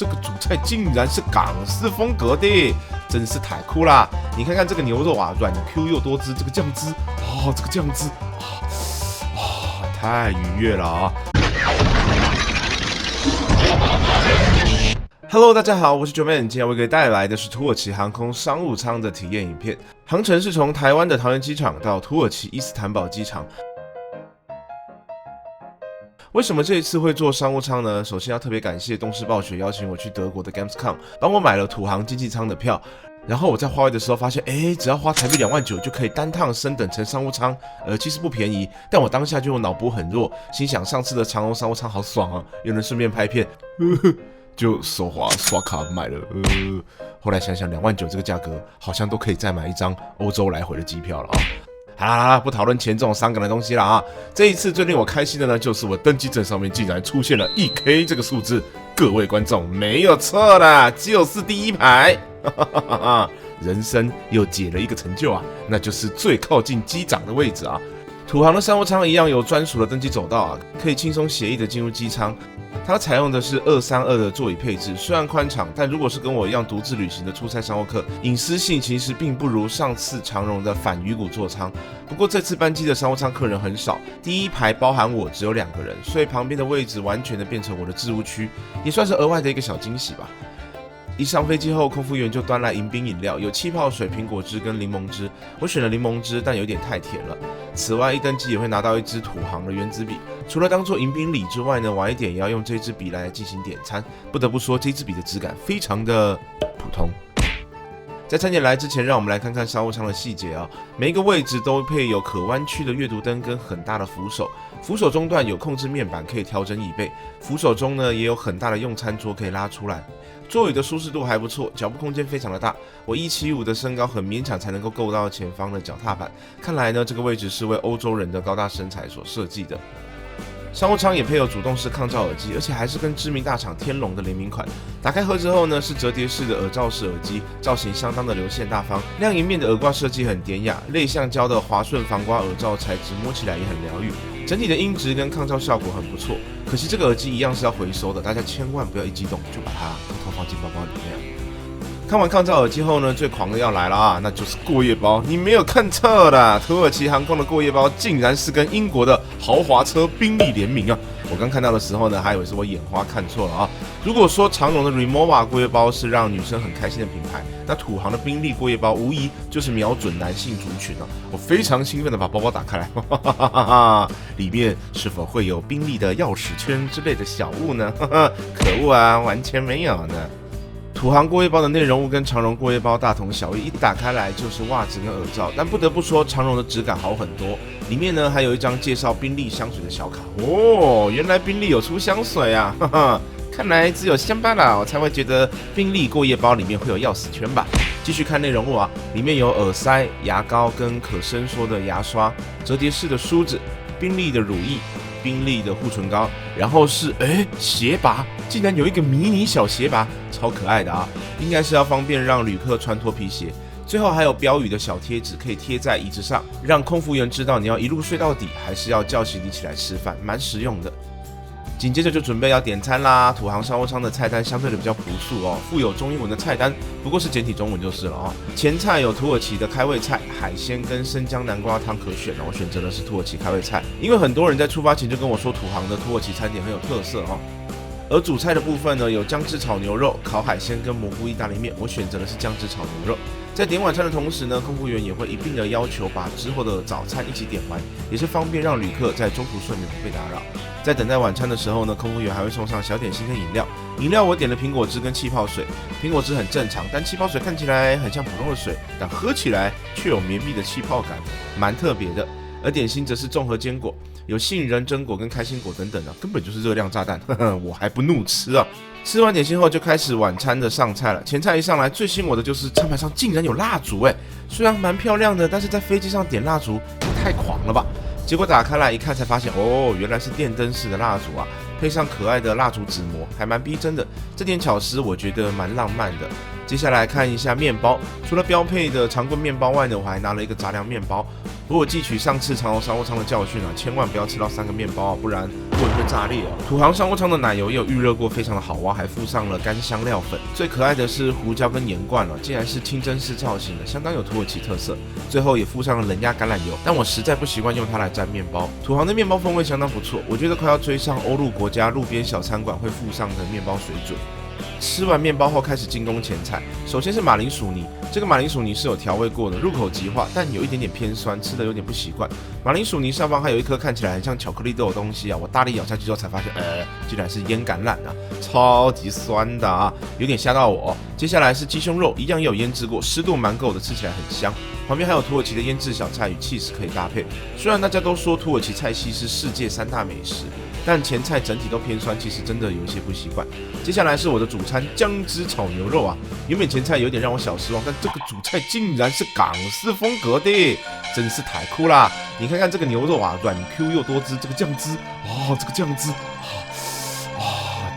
这个主菜竟然是港式风格的，真是太酷啦！你看看这个牛肉啊，软 Q 又多汁，这个酱汁这个酱汁太愉悦了啊！Hello， 大家好，我是 Joeman， 今天为各位带来的是土耳其航空商务舱的体验影片。航程是从台湾的桃园机场到土耳其伊斯坦堡机场。为什么这一次会做商务舱呢？首先要特别感谢东施暴雪邀请我去德国的 Gamescom， 帮我买了土航经济舱的票。然后我在花位的时候发现，只要花台币29000就可以单趟升等成商务舱，其实不便宜。但我当下就脑波很弱，心想上次的长荣商务舱好爽啊，又能顺便拍片，就手滑刷卡买了。后来想想29000这个价格，好像都可以再买一张欧洲来回的机票了啊。好啦，不讨论钱这种伤感的东西了啊！这一次最令我开心的呢，就是我登机证上面竟然出现了1K 这个数字。各位观众，没有错啦，就是第一排。人生又解了一个成就啊，那就是最靠近机长的位置啊。土航的商务舱一样有专属的登机走道啊，可以轻松写意的进入机舱。它采用的是232的座椅配置，虽然宽敞，但如果是跟我一样独自旅行的出差商务客，隐私性其实并不如上次长荣的反鱼骨座舱。不过这次班机的商务舱客人很少，第一排包含我只有2个人，所以旁边的位置完全的变成我的置物区，也算是额外的一个小惊喜吧。一上飞机后，空服员就端来迎宾饮料，有气泡水、苹果汁跟柠檬汁。我选了柠檬汁，但有点太甜了。此外，一登机也会拿到一支土航的原子笔，除了当做迎宾礼之外呢，晚一点也要用这支笔来进行点餐。不得不说，这支笔的质感非常的普通。在餐点来之前，让我们来看看商务舱的细节啊。每一个位置都配有可弯曲的阅读灯跟很大的扶手，扶手中段有控制面板可以调整椅背，扶手中呢也有很大的用餐桌可以拉出来。座椅的舒适度还不错，脚部空间非常的大，我175的身高很勉强才能够够到前方的脚踏板。看来呢，这个位置是为欧洲人的高大身材所设计的。商务舱也配有主动式抗噪耳机，而且还是跟知名大厂天龙的联名款。打开盒子后呢，是折叠式的耳罩式耳机，造型相当的流线大方。亮银面的耳挂设计很典雅，类橡胶的滑顺防刮耳罩材质摸起来也很疗愈，整体的音质跟抗噪效果很不错。可惜这个耳机一样是要回收的，大家千万不要一激动就把它偷偷放进包包里面。看完抗噪耳机后呢，最狂的要来了啊，那就是过夜包。你没有看错啦，土耳其航空的过夜包竟然是跟英国的豪华车宾利联名啊！我刚看到的时候呢，还以为是我眼花看错了啊。如果说长荣的 Remova 过夜包是让女生很开心的品牌，那土航的宾利过夜包无疑就是瞄准男性族群啊！我非常兴奋的把包包打开来，里面是否会有宾利的钥匙圈之类的小物呢？可恶啊，完全没有呢。土航过夜包的内容物跟长荣过夜包大同小异，一打开来就是袜子跟耳罩，但不得不说长荣的质感好很多。里面呢还有一张介绍宾利香水的小卡哦，原来宾利有出香水啊，看来只有乡巴佬才会觉得宾利过夜包里面会有钥匙圈吧。继续看内容物啊，里面有耳塞、牙膏跟可伸缩的牙刷、折叠式的梳子、宾利的乳液、宾利的护唇膏，然后是鞋拔，竟然有一个迷你小鞋拔，超可爱的啊！应该是要方便让旅客穿脱皮鞋。最后还有标语的小贴纸，可以贴在椅子上，让空服员知道你要一路睡到底，还是要叫醒你起来吃饭，蛮实用的。紧接着就准备要点餐啦。土航商务舱的菜单相对的比较朴素哦，附有中英文的菜单，不过是简体中文就是了哦。前菜有土耳其的开胃菜、海鲜跟生姜南瓜汤可选，我选择的是土耳其开胃菜，因为很多人在出发前就跟我说土航的土耳其餐点很有特色哦。而主菜的部分呢，有姜汁炒牛肉、烤海鲜跟蘑菇意大利面，我选择的是姜汁炒牛肉。在点晚餐的同时呢，空服员也会一并的要求把之后的早餐一起点完，也是方便让旅客在中途睡眠不被打扰。在等待晚餐的时候呢，空服员还会送上小点心跟饮料。饮料我点了苹果汁跟气泡水，苹果汁很正常，但气泡水看起来很像普通的水，但喝起来却有绵密的气泡感，蛮特别的。而点心则是综合坚果，有杏仁、榛果跟开心果等等的，根本就是热量炸弹，我还不怒吃啊！吃完点心后就开始晚餐的上菜了。前菜一上来，最吸引我的就是餐盘上竟然有蜡烛，虽然蛮漂亮的，但是在飞机上点蜡烛也太狂了吧！结果打开来一看才发现，原来是电灯式的蜡烛啊，配上可爱的蜡烛纸膜，还蛮逼真的。这点巧思我觉得蛮浪漫的。接下来看一下面包，除了标配的长棍面包外呢，我还拿了一个杂粮面包。不过我汲取上次长荣商务舱的教训啊，千万不要吃到3个面包啊，不然胃会炸裂哦。土航商务舱的奶油也有预热过，非常的好挖，还附上了干香料粉。最可爱的是胡椒跟盐罐哦，竟然是清真式造型的，相当有土耳其特色。最后也附上了冷压橄榄油，但我实在不习惯用它来沾面包。土航的面包风味相当不错，我觉得快要追上欧陆国家路边小餐馆会附上的面包水准。吃完面包后，开始进攻前菜。首先是马铃薯泥，这个马铃薯泥是有调味过的，入口即化，但有一点点偏酸，吃的有点不习惯。马铃薯泥上方还有一颗看起来很像巧克力豆的东西啊，我大力咬下去之后才发现，竟然是腌橄榄啊，超级酸的啊，有点吓到我。接下来是鸡胸肉，一样也有腌制过，湿度蛮够的，吃起来很香。旁边还有土耳其的腌制小菜与cheese可以搭配。虽然大家都说土耳其菜系是世界3大美食，但前菜整体都偏酸，其实真的有一些不习惯。接下来是我的主餐姜汁炒牛肉啊，原本前菜有点让我小失望，但这个主菜竟然是港式风格的，真是太酷啦！你看看这个牛肉啊，软 Q 又多汁，这个酱汁这个酱汁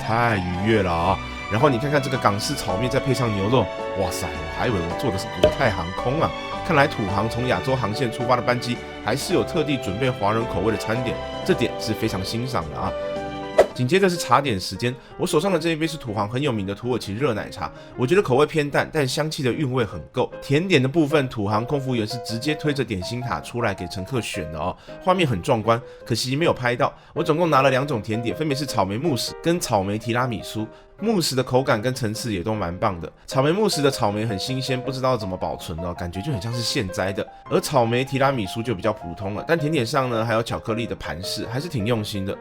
太愉悦了啊！然后你看看这个港式炒面，再配上牛肉，哇塞，我还以为我坐的是国泰航空啊！看来土航从亚洲航线出发的班机，还是有特地准备华人口味的餐点，这点是非常欣赏的啊。紧接着是茶点时间，我手上的这一杯是土航很有名的土耳其热奶茶，我觉得口味偏淡，但香气的韵味很够。甜点的部分，土航空服员是直接推着点心塔出来给乘客选的哦，画面很壮观，可惜没有拍到。我总共拿了2种甜点，分别是草莓慕斯跟草莓提拉米苏。慕斯的口感跟层次也都蛮棒的，草莓慕斯的草莓很新鲜，不知道怎么保存的，感觉就很像是现摘的，而草莓提拉米苏就比较普通了。但甜点上呢，还有巧克力的盘饰，还是挺用心的。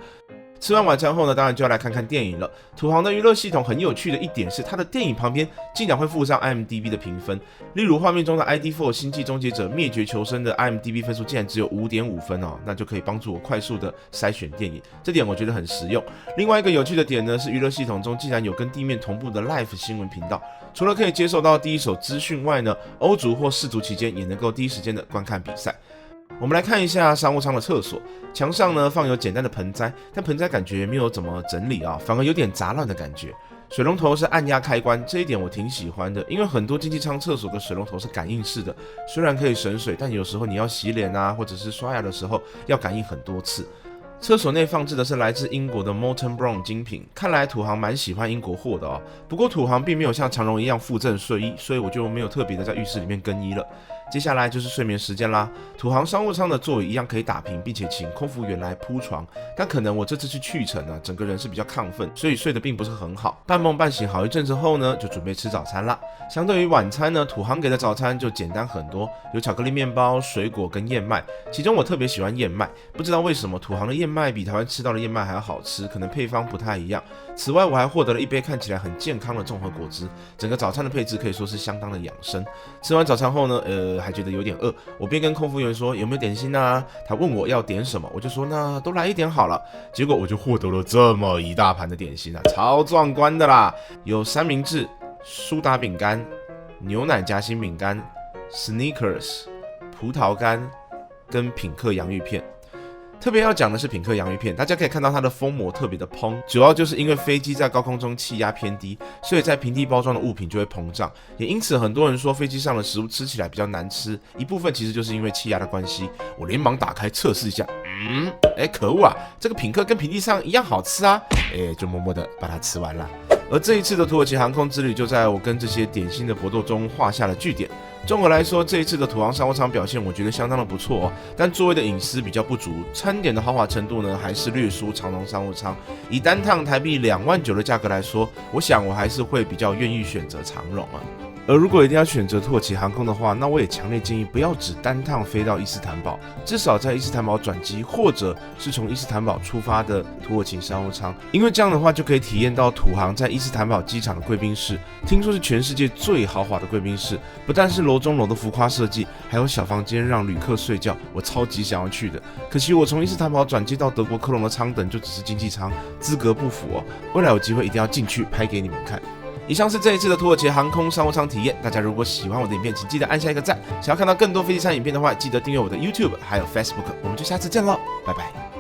吃完晚餐后呢，当然就要来看看电影了。土航的娱乐系统很有趣的一点是，它的电影旁边竟然会附上 IMDB 的评分。例如画面中的 ID4 星际终结者灭绝求生的 IMDB 分数竟然只有5.5分哦，那就可以帮助我快速的筛选电影，这点我觉得很实用。另外一个有趣的点呢，是娱乐系统中竟然有跟地面同步的 Live 新闻频道，除了可以接受到第一手资讯外呢，欧足或世足期间也能够第一时间的观看比赛。我们来看一下商务舱的厕所，墙上呢放有简单的盆栽，但盆栽感觉没有怎么整理啊，反而有点杂乱的感觉。水龙头是按压开关，这一点我挺喜欢的，因为很多经济舱厕所的水龙头是感应式的，虽然可以省水，但有时候你要洗脸啊，或者是刷牙的时候要感应很多次。厕所内放置的是来自英国的 Molton Brown 精品，看来土航蛮喜欢英国货的哦。不过土航并没有像长荣一样附赠睡衣，所以我就没有特别的在浴室里面更衣了。接下来就是睡眠时间啦。土航商务舱的座椅一样可以打平，并且请空服员来铺床，但可能我这次去程啊，整个人是比较亢奋，所以睡得并不是很好。半梦半醒好一阵子后呢，就准备吃早餐啦。相对于晚餐呢，土航给的早餐就简单很多，有巧克力面包、水果跟燕麦，其中我特别喜欢燕麦，不知道为什么土航的燕麦比台湾吃到的燕麦还要好吃，可能配方不太一样。此外，我还获得了一杯看起来很健康的综合果汁，整个早餐的配置可以说是相当的养生。吃完早餐后呢，还觉得有点饿，我便跟空服员说有没有点心啊？他问我要点什么，我就说那都来一点好了。结果我就获得了这么一大盘的点心啊，超壮观的啦！有三明治、苏打饼干、牛奶夹心饼干、Snickers、葡萄干跟品客洋芋片。特别要讲的是品客洋芋片，大家可以看到它的封膜特别的蓬，主要就是因为飞机在高空中气压偏低，所以在平地包装的物品就会膨胀，也因此很多人说飞机上的食物吃起来比较难吃，一部分其实就是因为气压的关系。我连忙打开测试一下，可恶啊，这个品客跟平地上一样好吃啊，就默默的把它吃完了。而这一次的土耳其航空之旅，就在我跟这些点心的搏斗中画下了句点。综合来说，这一次的土航商务舱表现我觉得相当的不错哦，但座位的隐私比较不足，餐点的豪华程度呢还是略输长荣商务舱。以单趟台币29000的价格来说，我想我还是会比较愿意选择长荣啊。而如果一定要选择土耳其航空的话，那我也强烈建议不要只单趟飞到伊斯坦堡，至少在伊斯坦堡转机，或者是从伊斯坦堡出发的土耳其商务舱，因为这样的话就可以体验到土航在伊斯坦堡机场的贵宾室，听说是全世界最豪华的贵宾室，不但是楼中楼的浮夸设计，还有小房间让旅客睡觉，我超级想要去的。可惜我从伊斯坦堡转机到德国科隆的舱等就只是经济舱，资格不符哦。未来有机会一定要进去拍给你们看。以上是这一次的土耳其航空商务舱体验，大家如果喜欢我的影片，请记得按下一个赞。想要看到更多飞机餐影片的话，记得订阅我的 YouTube 还有 Facebook， 我们就下次见喽，拜拜。